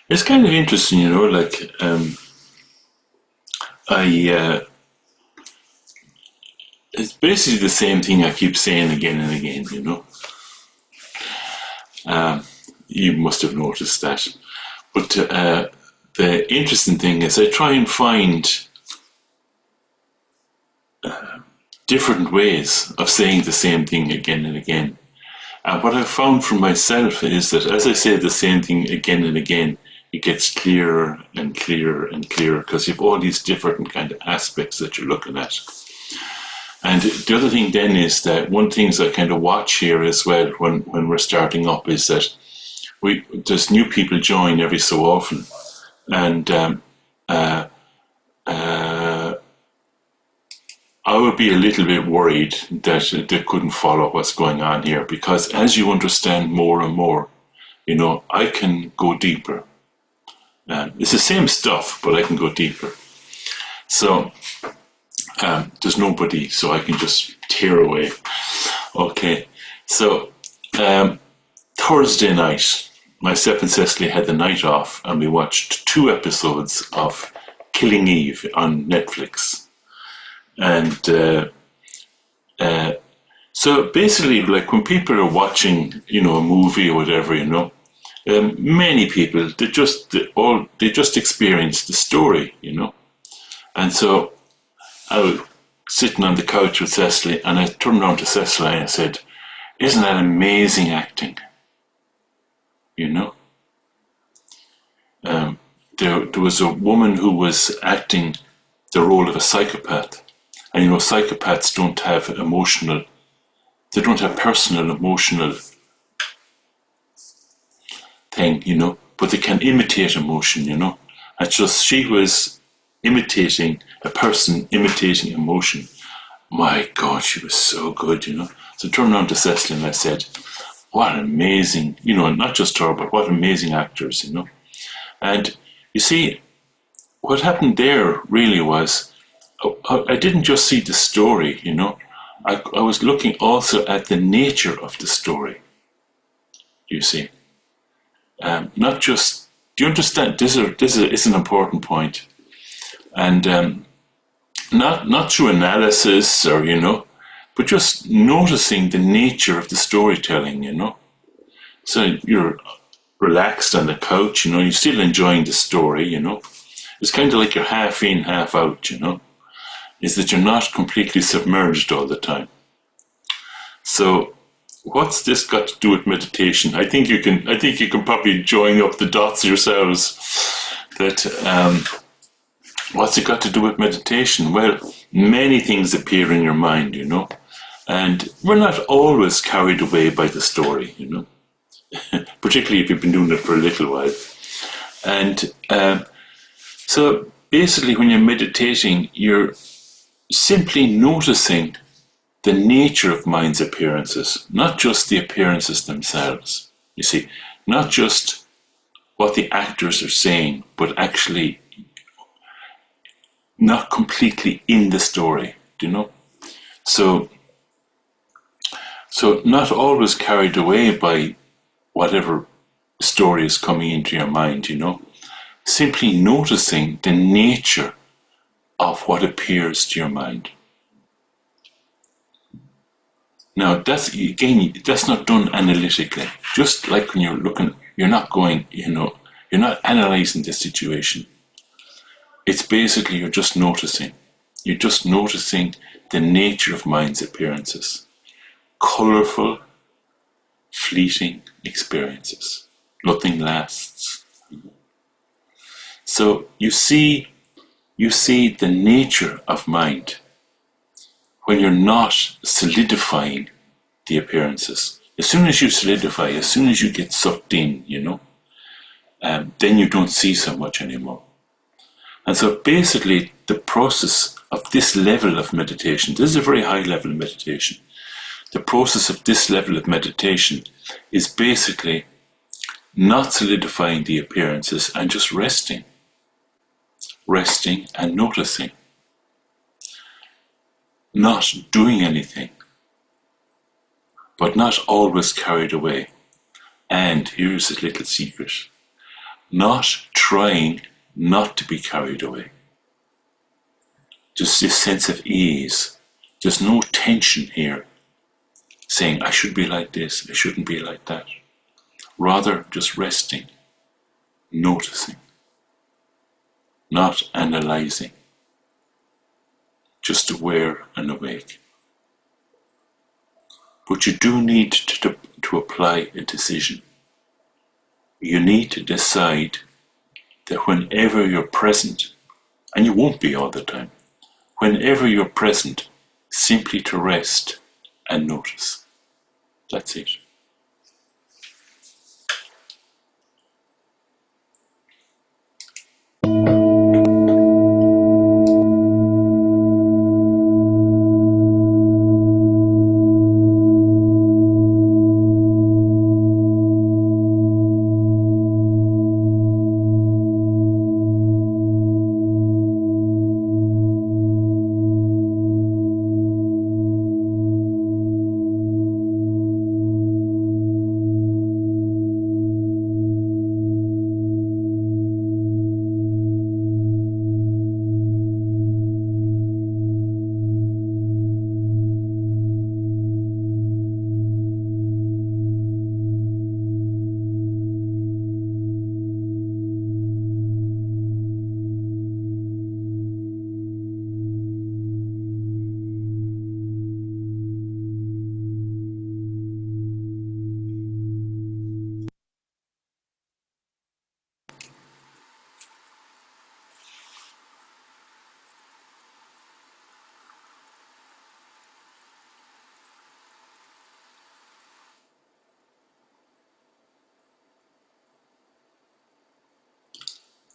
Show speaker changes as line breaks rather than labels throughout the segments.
It's kind of interesting, like I it's basically the same thing I keep saying again and again. You must have noticed that. But the interesting thing is I try and find different ways of saying the same thing again and again. And what I've found for myself is that as I say the same thing again and again, it gets clearer and clearer and clearer because you have all these different kind of aspects that you're looking at. And the other thing then is that one thing I kind of watch here as well when we're starting up is that there's new people join every so often. And I would be a little bit worried that they couldn't follow what's going on here, because as you understand more and more, I can go deeper. It's the same stuff, but I can go deeper. So there's nobody, so I can just tear away. Okay, so Thursday night, myself and Cecily had the night off, and we watched 2 episodes of Killing Eve on Netflix. And so basically, like when people are watching, a movie or whatever, many people they just experience the story, And so I was sitting on the couch with Cecily, and I turned around to Cecily and I said, "Isn't that amazing acting?" There was a woman who was acting the role of a psychopath. And psychopaths don't have they don't have personal emotional thing, but they can imitate emotion, And just she was imitating a person, imitating emotion. My God, she was so good, So I turned around to Cecily and I said, what amazing, not just her, but what amazing actors, And you see, what happened there really was, I didn't just see the story, I was looking also at the nature of the story. You see, not just. Do you understand? This is an important point, and not through analysis or but just noticing the nature of the storytelling. So you're relaxed on the couch, you're still enjoying the story. It's kind of like you're half in, half out. Is that you're not completely submerged all the time. So what's this got to do with meditation? I think you can probably join up the dots yourselves. That what's it got to do with meditation? Well, many things appear in your mind, and we're not always carried away by the story, particularly if you've been doing it for a little while. And so basically when you're meditating, you're simply noticing the nature of mind's appearances, not just the appearances themselves. You see, not just what the actors are saying, but actually not completely in the story, So not always carried away by whatever story is coming into your mind, Simply noticing the nature of what appears to your mind. Now that's not done analytically. Just like when you're looking, you're not going, you're not analyzing the situation. It's basically you're just noticing. You're just noticing the nature of mind's appearances. Colourful, fleeting experiences. Nothing lasts. So you see the nature of mind when you're not solidifying the appearances. As soon as you solidify, as soon as you get sucked in, then you don't see so much anymore. And so basically the process of this level of meditation, this is a very high level of meditation, the process of this level of meditation is basically not solidifying the appearances and just resting and noticing. not doing anything, but not always carried away. And here's a little secret: not trying not to be carried away. Just this sense of ease. There's no tension here, saying I should be like this, I shouldn't be like that. Rather, just resting, noticing, not analysing, just aware and awake. But you do need to apply a decision. You need to decide that whenever you're present, and you won't be all the time, whenever you're present, simply to rest and notice. That's it.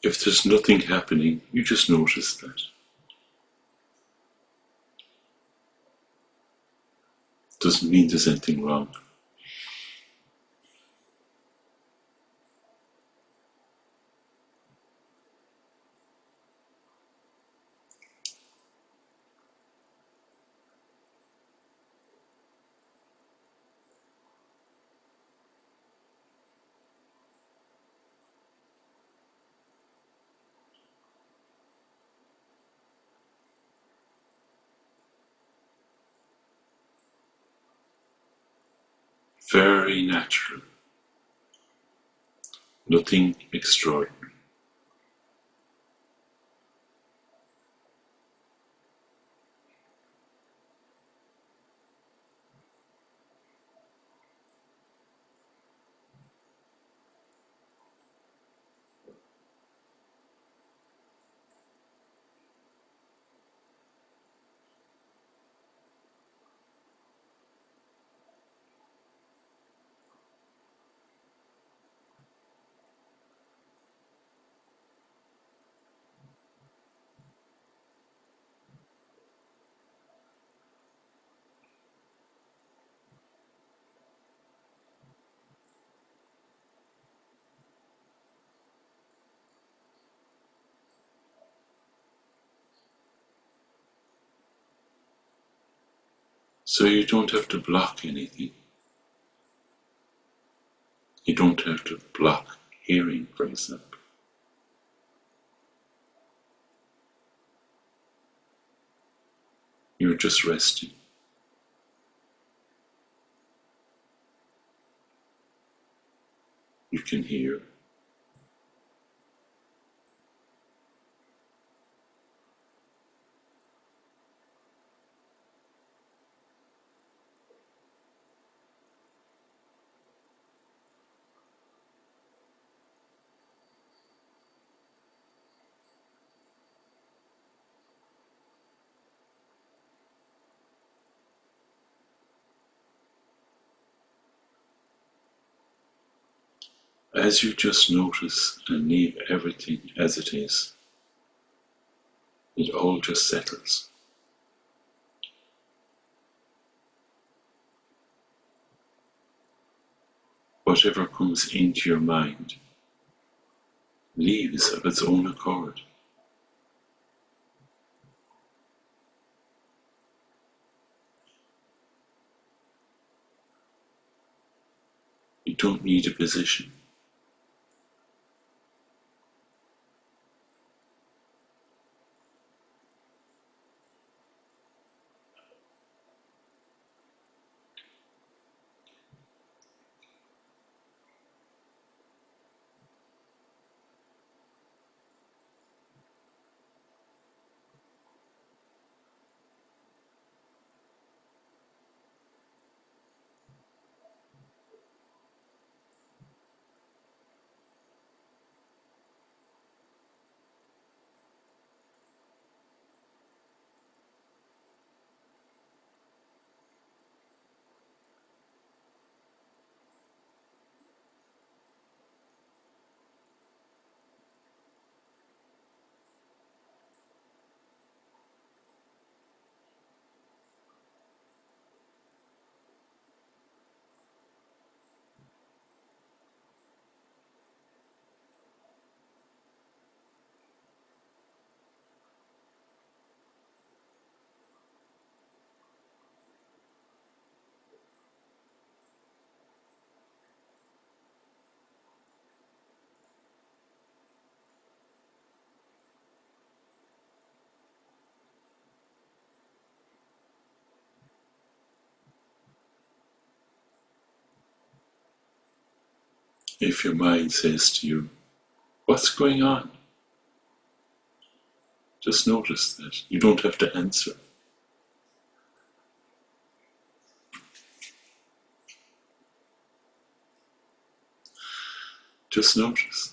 If there's nothing happening, you just notice that. Doesn't mean there's anything wrong. Very natural. Nothing extraordinary. So you don't have to block anything. You don't have to block hearing, for example. You're just resting. You can hear. As you just notice and leave everything as it is, it all just settles. Whatever comes into your mind leaves of its own accord. don't need a position. If your mind says to you, what's going on? Just notice that. You don't have to answer. Just notice.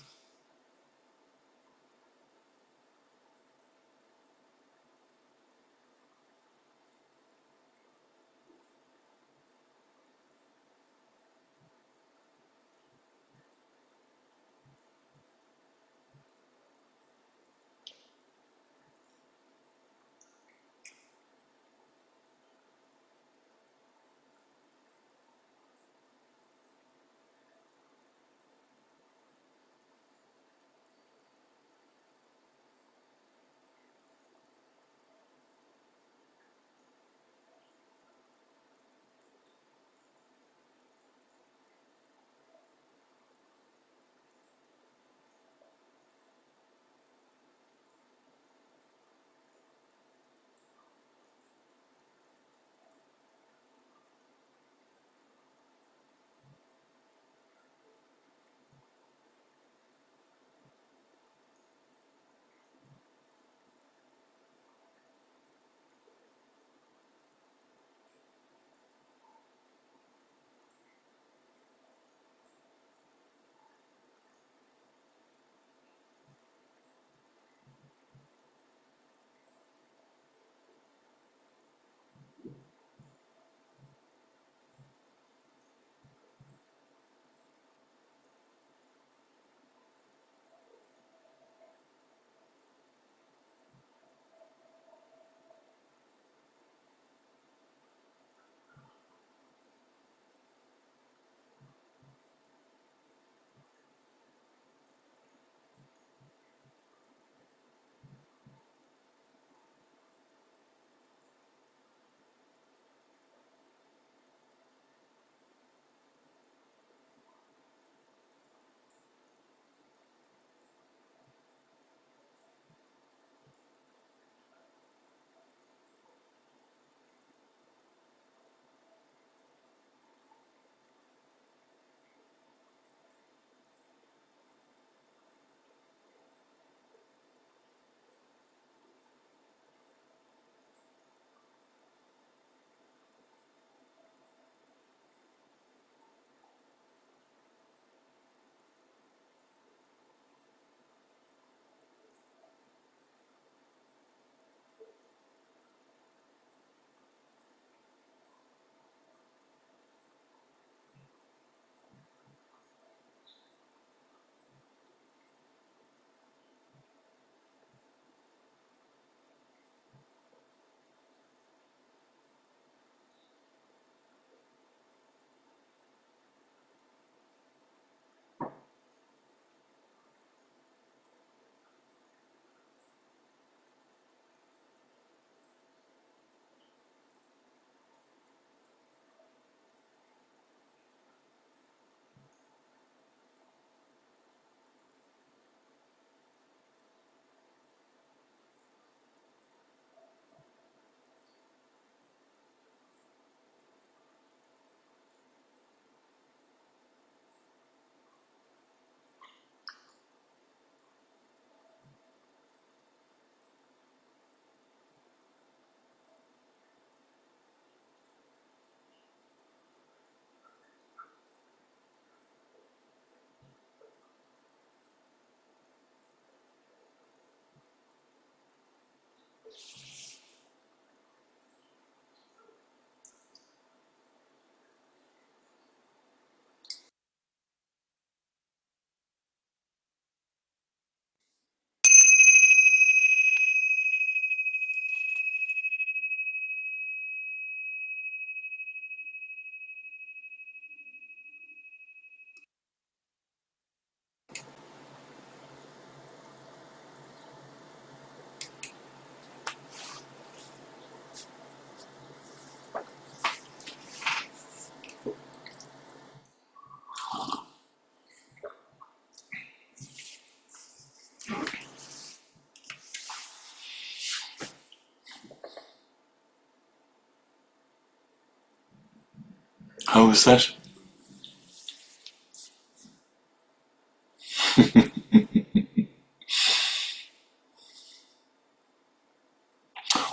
How was that?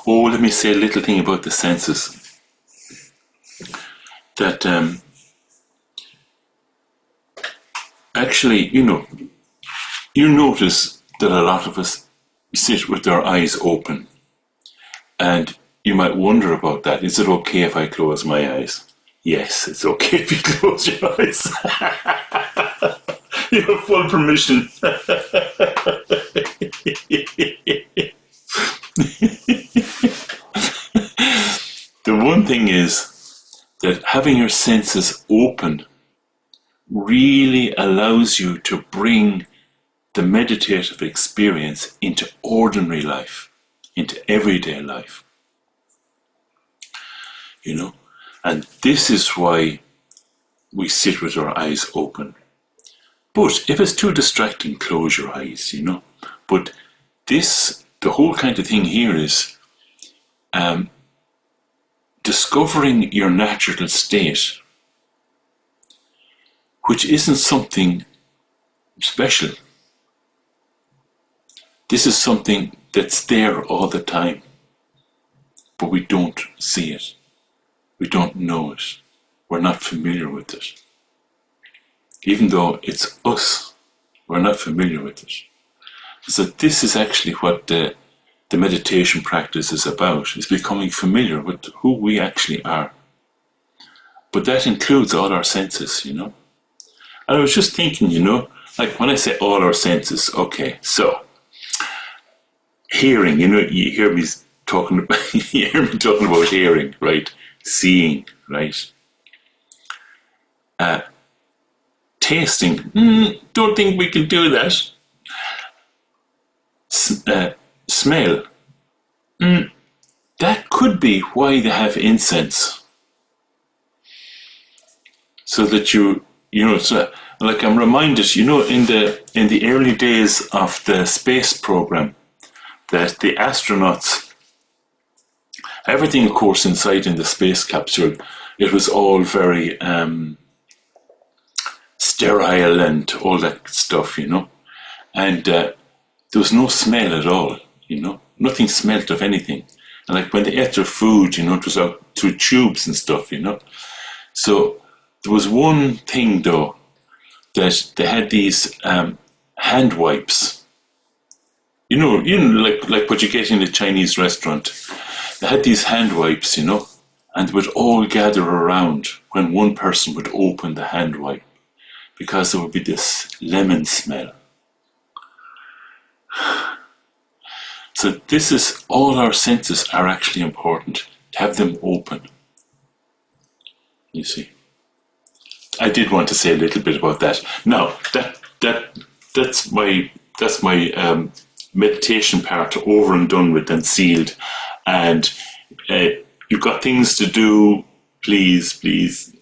Oh, let me say a little thing about the senses. That actually, you notice that a lot of us sit with our eyes open. And you might wonder about that. Is it okay if I close my eyes? Yes, it's okay if you close your eyes. You have full permission. The one thing is that having your senses open really allows you to bring the meditative experience into ordinary life, into everyday life. And this is why we sit with our eyes open. But if it's too distracting, close your eyes, But the whole kind of thing here is discovering your natural state, which isn't something special. This is something that's there all the time, but we don't see it. We don't know it. We're not familiar with it. Even though it's us, we're not familiar with it. So this is actually what the meditation practice is about, is becoming familiar with who we actually are. But that includes all our senses, And I was just thinking, like when I say all our senses, okay, so hearing, you hear me talking about, hearing, right? Seeing, right? Tasting, don't think we can do that. Smell, that could be why they have incense. So that so like I'm reminded, in the early days of the space program, that the astronauts, everything of course inside in the space capsule, it was all very sterile and all that stuff, and there was no smell at all, nothing smelt of anything. And like when they ate their food, it was out through tubes and stuff, So there was one thing though, that they had these hand wipes, like what you get in a Chinese restaurant. They had these hand wipes, and they would all gather around when one person would open the hand wipe, because there would be this lemon smell. So this is, all our senses are actually important, to have them open. You see. I did want to say a little bit about that. Now, that's my meditation part over and done with and sealed. And you've got things to do. Please